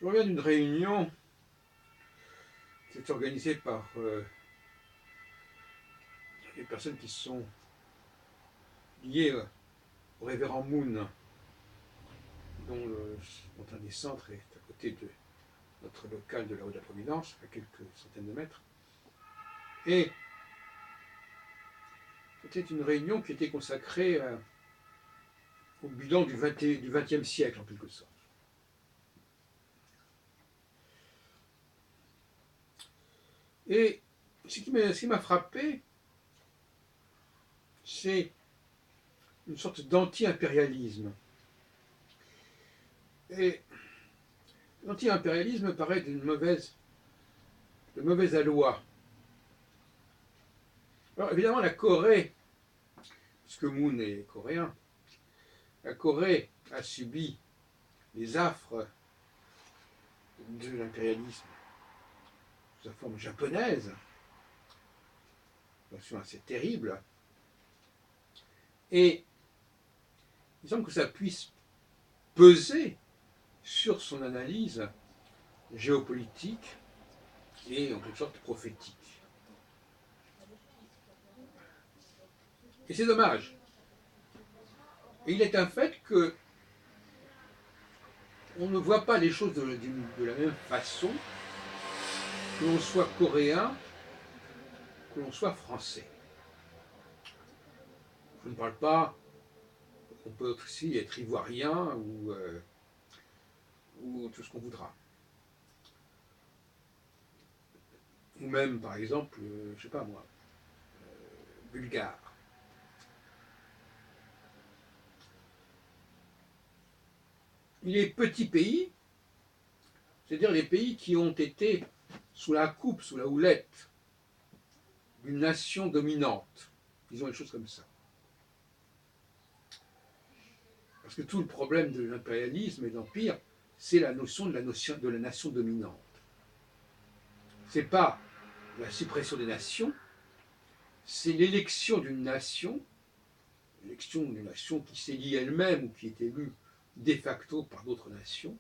Je reviens d'une réunion qui est organisée par les personnes qui sont liées au révérend Moon, dont un des centres est à côté de notre local de la rue de la Providence, à quelques centaines de mètres. Et c'était une réunion qui était consacrée au bilan du XXe siècle, en quelque sorte. Et ce qui m'a frappé, c'est une sorte d'anti-impérialisme. Et l'anti-impérialisme paraît de mauvaise aloi. Alors évidemment, la Corée, puisque Moon est coréen, la Corée a subi les affres de l'impérialisme sous sa forme japonaise, une version assez terrible, et il semble que ça puisse peser sur son analyse géopolitique et en quelque sorte prophétique. Et c'est dommage. Et il est un fait que on ne voit pas les choses de la même façon, que l'on soit coréen, que l'on soit français. Je ne parle pas, on peut aussi être ivoirien ou tout ce qu'on voudra. Ou même, par exemple, je ne sais pas moi, bulgare. Les petits pays, c'est-à-dire les pays qui ont été sous la coupe, sous la houlette d'une nation dominante, disons les choses comme ça. Parce que tout le problème de l'impérialisme et de l'empire, c'est la notion de la nation dominante. Ce n'est pas la suppression des nations, c'est l'élection d'une nation qui s'élit elle-même ou qui est élue de facto par d'autres nations,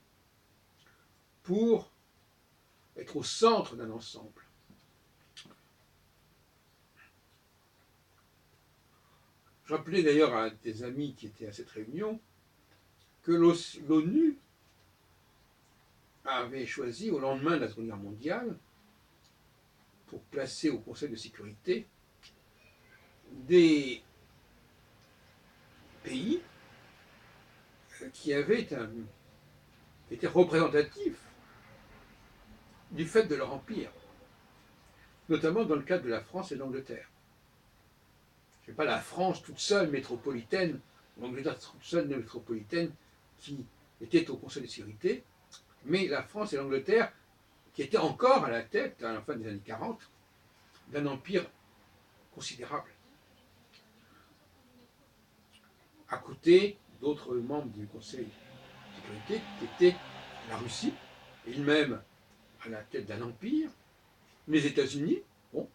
pour être au centre d'un ensemble. Je rappelais d'ailleurs à des amis qui étaient à cette réunion que l'ONU avait choisi au lendemain de la Seconde Guerre mondiale, pour placer au Conseil de sécurité des pays qui avaient été représentatifs du fait de leur empire, notamment dans le cadre de la France et de l'Angleterre. Ce n'est pas la France toute seule métropolitaine, l'Angleterre toute seule métropolitaine qui était au Conseil de sécurité, mais la France et l'Angleterre qui étaient encore à la tête, à la fin des années 40, d'un empire considérable. À côté d'autres membres du Conseil de sécurité qui étaient la Russie, elle-même à la tête d'un empire, les États-Unis, bon,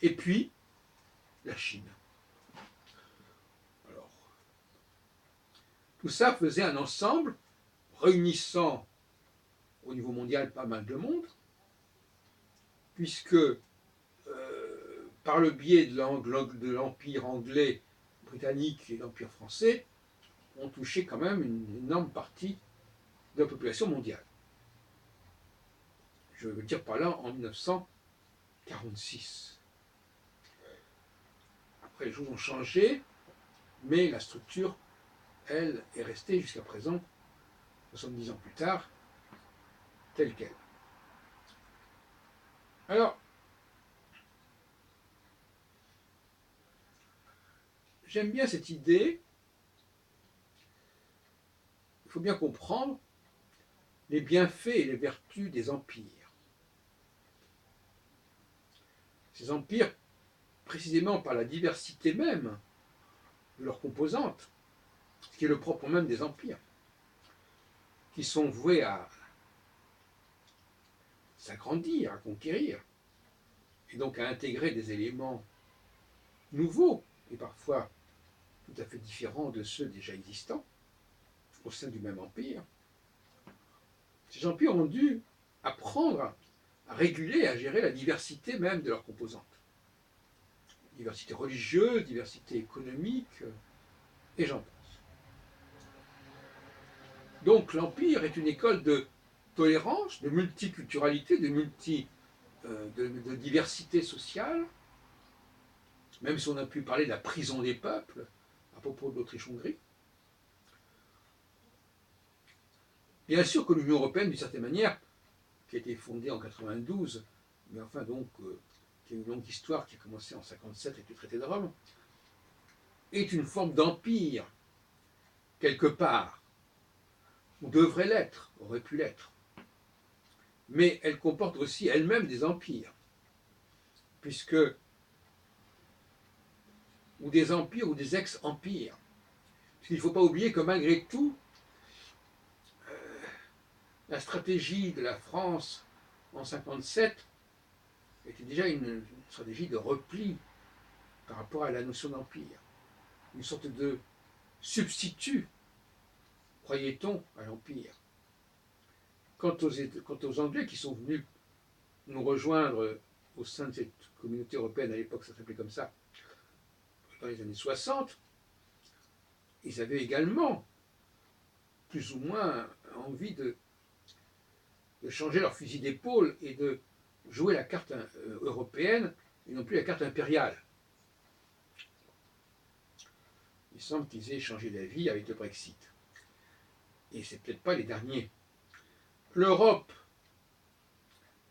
et puis la Chine. Alors, tout ça faisait un ensemble réunissant au niveau mondial pas mal de monde, puisque par le biais de l'empire anglais, britannique et l'empire français, on touchait quand même une énorme partie de la population mondiale. Je veux dire par là en 1946. Après, les choses ont changé, mais la structure, elle, est restée jusqu'à présent, 70 ans plus tard, telle qu'elle. Alors, j'aime bien cette idée. Il faut bien comprendre les bienfaits et les vertus des empires. Ces empires, précisément par la diversité même de leurs composantes, ce qui est le propre même des empires, qui sont voués à s'agrandir, à conquérir, et donc à intégrer des éléments nouveaux, et parfois tout à fait différents de ceux déjà existants, au sein du même empire. ces empires ont dû apprendre à réguler, à gérer la diversité même de leurs composantes. Diversité religieuse, diversité économique, et j'en passe. Donc l'empire est une école de tolérance, de multiculturalité, de diversité sociale, même si on a pu parler de la prison des peuples à propos de l'Autriche-Hongrie. Bien sûr que l'Union européenne, d'une certaine manière, qui a été fondée en 92, mais enfin donc qui a une longue histoire, qui a commencé en 57 avec le traité de Rome, est une forme d'empire, quelque part, ou devrait l'être, aurait pu l'être. Mais elle comporte aussi elle-même des empires, puisque, ou des empires ou des ex-empires. Puisqu'il ne faut pas oublier que malgré tout, la stratégie de la France en 57 était déjà une stratégie de repli par rapport à la notion d'empire, une sorte de substitut, croyait-on, à l'empire. Quant aux Anglais qui sont venus nous rejoindre au sein de cette communauté européenne, à l'époque ça s'appelait comme ça, dans les années 60, ils avaient également plus ou moins envie de changer leur fusil d'épaule et de jouer la carte européenne et non plus la carte impériale. Il semble qu'ils aient changé d'avis avec le Brexit. Et c'est peut-être pas les derniers. L'Europe,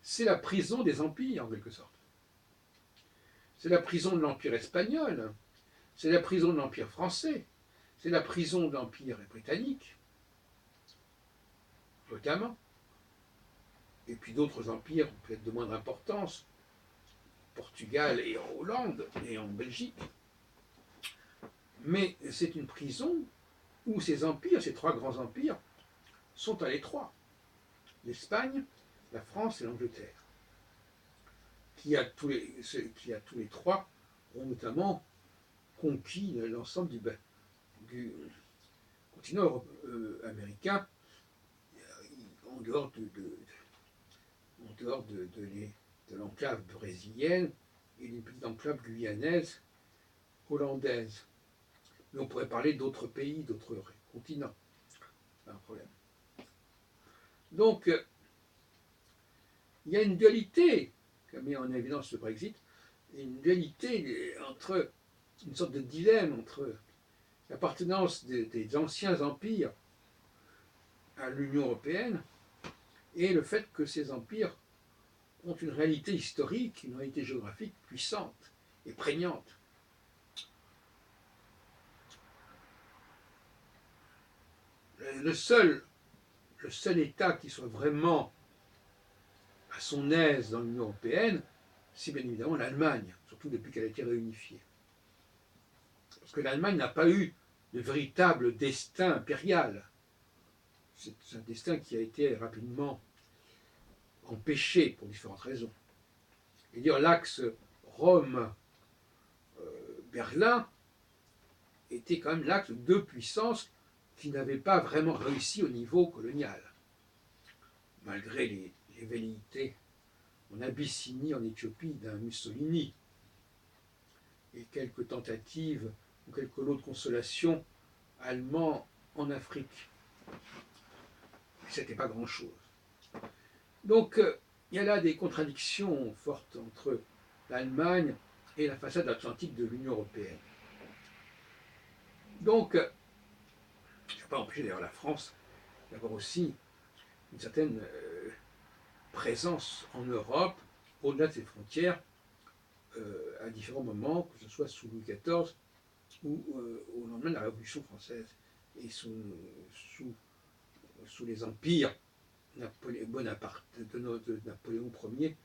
c'est la prison des empires, en quelque sorte. C'est la prison de l'Empire espagnol, c'est la prison de l'Empire français, c'est la prison de l'Empire britannique, notamment. Et puis d'autres empires, peut-être de moindre importance, Portugal et en Hollande et en Belgique. Mais c'est une prison où ces empires, ces trois grands empires, sont à l'étroit. L'Espagne, la France et l'Angleterre, qui à tous les trois ont notamment conquis l'ensemble du continent américain, en dehors de l'enclave brésilienne et d'une petite enclave guyanaise, hollandaise. Mais on pourrait parler d'autres pays, d'autres continents. Pas un problème. Donc, il y a une dualité, comme met en évidence le Brexit, une dualité entre, une sorte de dilemme entre l'appartenance des anciens empires à l'Union européenne et le fait que ces empires ont une réalité historique, une réalité géographique puissante et prégnante. Le seul État qui soit vraiment à son aise dans l'Union européenne, c'est bien évidemment l'Allemagne, surtout depuis qu'elle a été réunifiée. Parce que l'Allemagne n'a pas eu de véritable destin impérial. C'est un destin qui a été rapidement empêché pour différentes raisons. Et dire l'axe Rome-Berlin était quand même l'axe de deux puissances qui n'avaient pas vraiment réussi au niveau colonial, malgré les velléités en Abyssinie, en Éthiopie, d'un Mussolini, et quelques tentatives ou quelques lots de consolation allemands en Afrique. Ce n'était pas grand-chose. Donc, il y a là des contradictions fortes entre l'Allemagne et la façade atlantique de l'Union européenne. Donc, je ne vais pas empêcher d'ailleurs la France d'avoir aussi une certaine présence en Europe, au-delà de ses frontières, à différents moments, que ce soit sous Louis XIV ou au lendemain de la Révolution française et sous les empires Bonaparte, de Napoléon Ier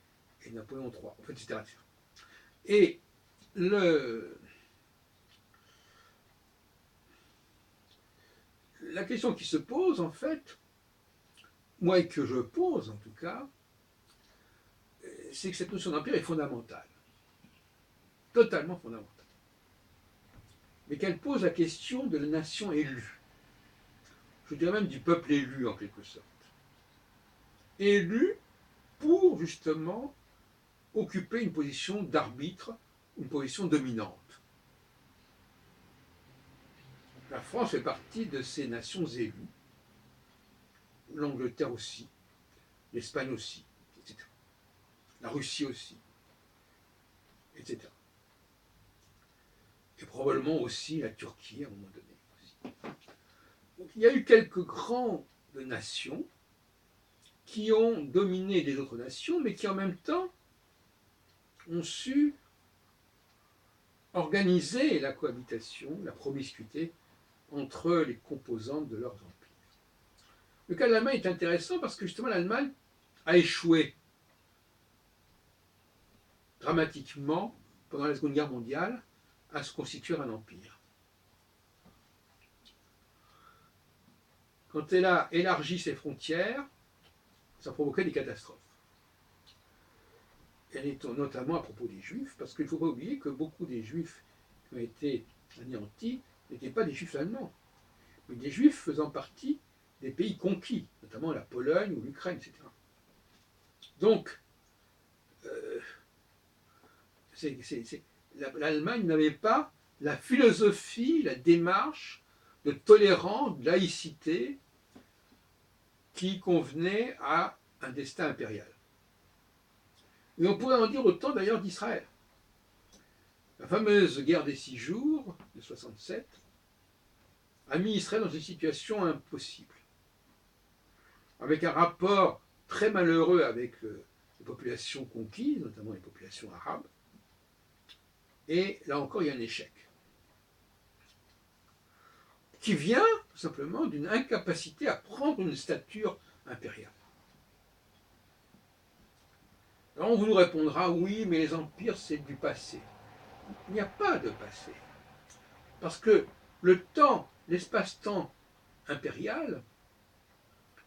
et Napoléon III, en fait, etc. Et la question qui se pose, en fait, moi et que je pose en tout cas, c'est que cette notion d'empire est fondamentale, totalement fondamentale, mais qu'elle pose la question de la nation élue, je dirais même du peuple élu en quelque sorte. élus pour justement occuper une position d'arbitre, une position dominante. La France fait partie de ces nations élues, l'Angleterre aussi, l'Espagne aussi, etc. La Russie aussi, etc. Et probablement aussi la Turquie à un moment donné. Aussi. Donc il y a eu quelques grandes nations qui ont dominé les autres nations, mais qui en même temps ont su organiser la cohabitation, la promiscuité entre les composantes de leurs empires. Le cas de l'Allemagne est intéressant parce que justement l'Allemagne a échoué dramatiquement pendant la Seconde Guerre mondiale à se constituer un empire. Quand elle a élargi ses frontières, ça provoquait des catastrophes. Et notamment à propos des Juifs, parce qu'il ne faut pas oublier que beaucoup des Juifs qui ont été anéantis n'étaient pas des Juifs allemands, mais des Juifs faisant partie des pays conquis, notamment la Pologne ou l'Ukraine, etc. Donc, l'Allemagne n'avait pas la philosophie, la démarche de tolérance, de laïcité qui convenait à un destin impérial. Et on pourrait en dire autant d'ailleurs d'Israël. La fameuse guerre des 6 jours de 1967 a mis Israël dans une situation impossible, avec un rapport très malheureux avec les populations conquises, notamment les populations arabes. Et là encore, il y a un échec qui vient tout simplement d'une incapacité à prendre une stature impériale. Alors on vous nous répondra, oui, mais les empires, c'est du passé. Il n'y a pas de passé. Parce que le temps, l'espace-temps impérial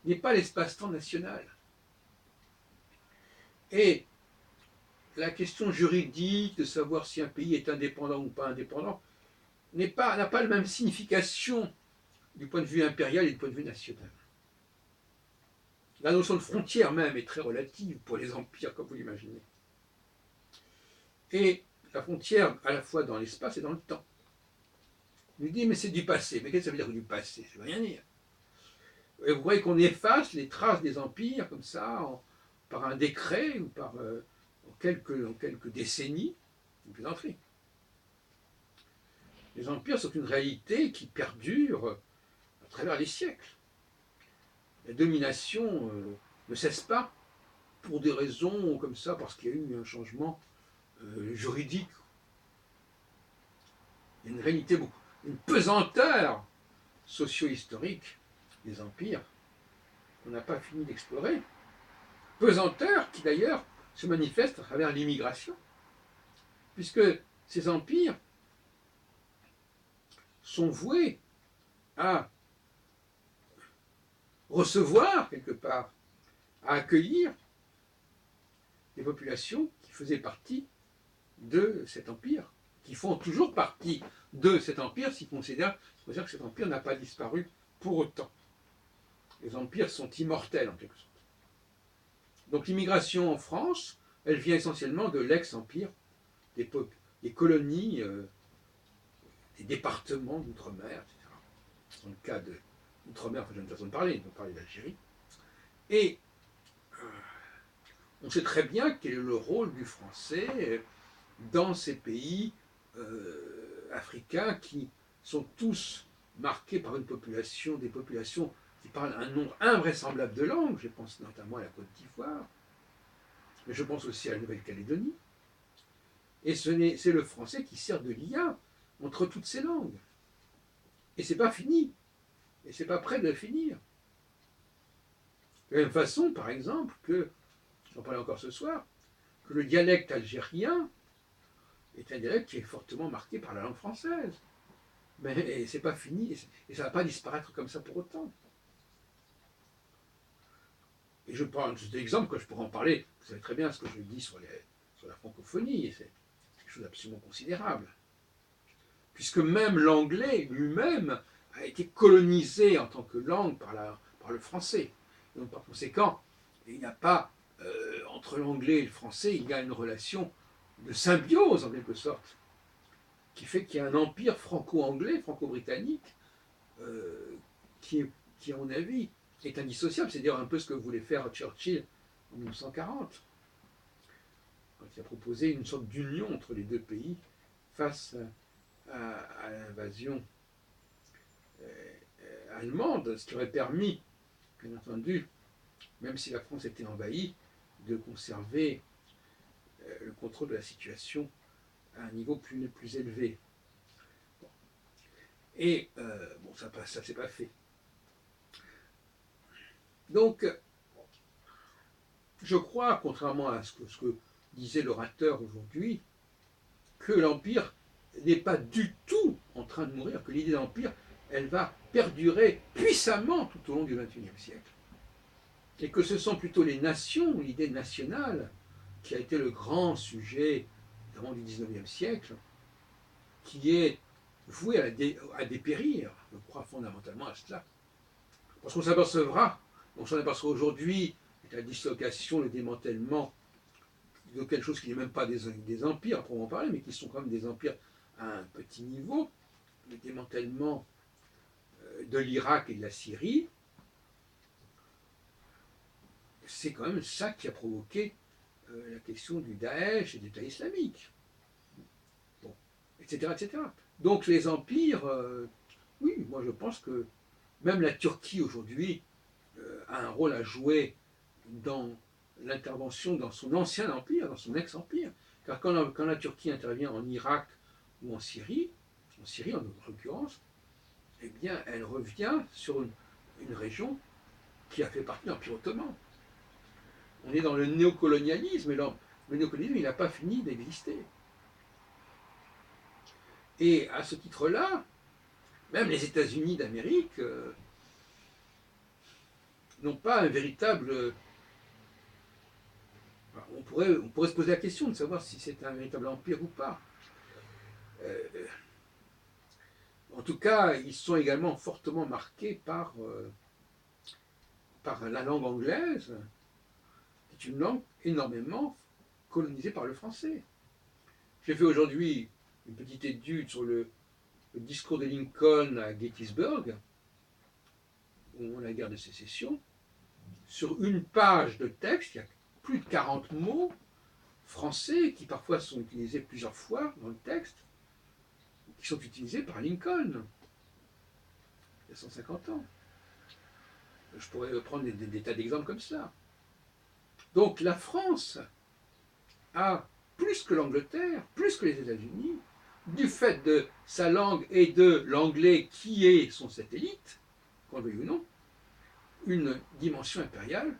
n'est pas l'espace-temps national. Et la question juridique de savoir si un pays est indépendant ou pas indépendant n'a pas la même signification du point de vue impérial et du point de vue national. La notion de frontière même est très relative pour les empires, comme vous l'imaginez. Et la frontière, à la fois dans l'espace et dans le temps. On lui dit, mais c'est du passé. Mais qu'est-ce que ça veut dire du passé? Ça ne veut rien dire. Et vous croyez qu'on efface les traces des empires comme ça, par un décret ou par en quelques décennies? Une plaisanterie. Les empires sont une réalité qui perdure à travers les siècles. La domination ne cesse pas pour des raisons comme ça, parce qu'il y a eu un changement juridique. Il y a une réalité, une pesanteur socio-historique des empires qu'on n'a pas fini d'explorer. Pesanteur qui d'ailleurs se manifeste à travers l'immigration, puisque ces empires sont voués à recevoir quelque part, à accueillir des populations qui faisaient partie de cet empire, qui font toujours partie de cet empire, s'ils considèrent que cet empire n'a pas disparu pour autant. Les empires sont immortels en quelque sorte. Donc l'immigration en France, elle vient essentiellement de l'ex-empire, des colonies, des départements d'outre-mer, etc. Dans le cas de l'outre-mer, j'ai une façon de parler, on peut parler d'Algérie. Et on sait très bien quel est le rôle du français dans ces pays africains qui sont tous marqués par une population, des populations qui parlent un nombre invraisemblable de langues. Je pense notamment à la Côte d'Ivoire, mais je pense aussi à la Nouvelle-Calédonie. Et c'est le français qui sert de lien entre toutes ces langues. Et c'est pas fini. Et c'est pas prêt de finir. De la même façon, par exemple, que, j'en parlais encore ce soir, que le dialecte algérien est un dialecte qui est fortement marqué par la langue française. Mais c'est pas fini, et ça ne va pas disparaître comme ça pour autant. Et je prends juste des exemples, que je pourrais en parler, vous savez très bien ce que je dis sur la francophonie, et c'est quelque chose d'absolument considérable. Puisque même l'anglais lui-même a été colonisé en tant que langue par le français. Et donc par conséquent, Et il n'y a pas, entre l'anglais et le français, il y a une relation de symbiose en quelque sorte, qui fait qu'il y a un empire franco-anglais, franco-britannique, euh, qui, qui, à mon avis, est indissociable. C'est dire un peu ce que voulait faire Churchill en 1940, quand il a proposé une sorte d'union entre les deux pays face à l'invasion allemande, ce qui aurait permis, bien entendu, même si la France était envahie, de conserver le contrôle de la situation à un niveau plus élevé. Bon. Et bon, ça ne s'est pas fait. Donc, je crois, contrairement à ce que disait l'orateur aujourd'hui, que l'Empire n'est pas du tout en train de mourir, que l'idée d'Empire, elle va perdurer puissamment tout au long du XXIe siècle. Et que ce sont plutôt les nations, l'idée nationale, qui a été le grand sujet, notamment du XIXe siècle, qui est voué à dépérir. Je crois fondamentalement à cela. Parce qu'on s'apercevra, on s'en aperçoit aujourd'hui, la dislocation, le démantèlement de quelque chose qui n'est même pas des empires à proprement parler, mais qui sont quand même des empires à un petit niveau, le démantèlement de l'Irak et de la Syrie, c'est quand même ça qui a provoqué la question du Daesh et de l'État islamique, bon, etc., etc. Donc les empires, oui, moi je pense que même la Turquie aujourd'hui a un rôle à jouer dans l'intervention dans son ancien empire, dans son ex-empire. Car quand la Turquie intervient en Irak ou en Syrie en l'occurrence, eh bien, elle revient sur une région qui a fait partie de l'Empire ottoman. On est dans le néocolonialisme, et le néocolonialisme, il n'a pas fini d'exister. Et à ce titre-là, même les États-Unis d'Amérique n'ont pas un véritable... On pourrait se poser la question de savoir si c'est un véritable empire ou pas. En tout cas, ils sont également fortement marqués par la langue anglaise, qui est une langue énormément colonisée par le français. J'ai fait aujourd'hui une petite étude sur le discours de Lincoln à Gettysburg, au moment de la guerre de sécession. Sur une page de texte, il y a plus de 40 mots français qui parfois sont utilisés plusieurs fois dans le texte, qui sont utilisés par Lincoln, il y a 150 ans. Je pourrais prendre des tas d'exemples comme ça. Donc la France a, plus que l'Angleterre, plus que les États-Unis, du fait de sa langue et de l'anglais qui est son satellite, qu'on le veuille ou non, une dimension impériale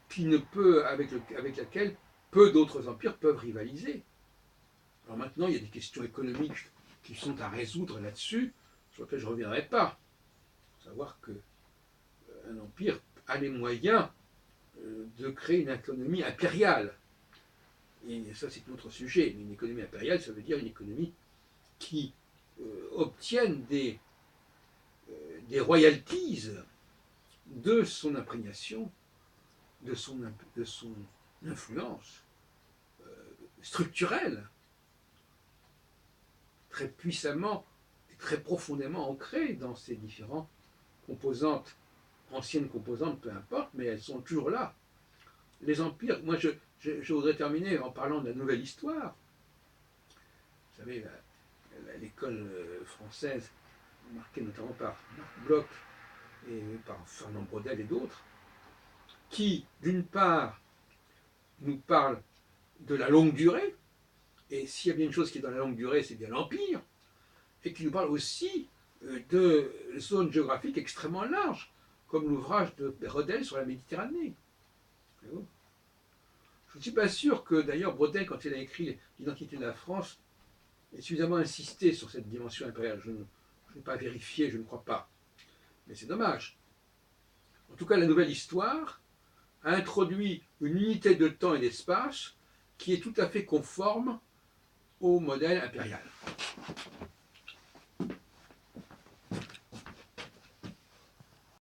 qui ne peut, avec laquelle peu d'autres empires peuvent rivaliser. Alors maintenant, il y a des questions économiques qui sont à résoudre là-dessus, sur lesquelles je ne reviendrai pas. Il faut savoir qu'un empire a les moyens de créer une économie impériale. Et ça, c'est un autre sujet. Mais une économie impériale, ça veut dire une économie qui obtienne des royalties de son imprégnation, de son influence structurelle, très puissamment et très profondément ancrée dans ces différentes composantes, anciennes composantes, peu importe, mais elles sont toujours là. Les empires, moi je voudrais terminer en parlant de la nouvelle histoire. Vous savez, l'école française, marquée notamment par Marc Bloch et par Fernand Braudel et d'autres, qui, d'une part, nous parle de la longue durée, et s'il y a bien une chose qui est dans la longue durée, c'est bien l'Empire, et qui nous parle aussi de zones géographiques extrêmement larges, comme l'ouvrage de Braudel sur la Méditerranée. Je ne suis pas sûr que, d'ailleurs, Braudel, quand il a écrit l'identité de la France, ait suffisamment insisté sur cette dimension impériale. Je n'ai pas vérifié, je ne crois pas. Mais c'est dommage. En tout cas, la nouvelle histoire a introduit une unité de temps et d'espace qui est tout à fait conforme au modèle impérial.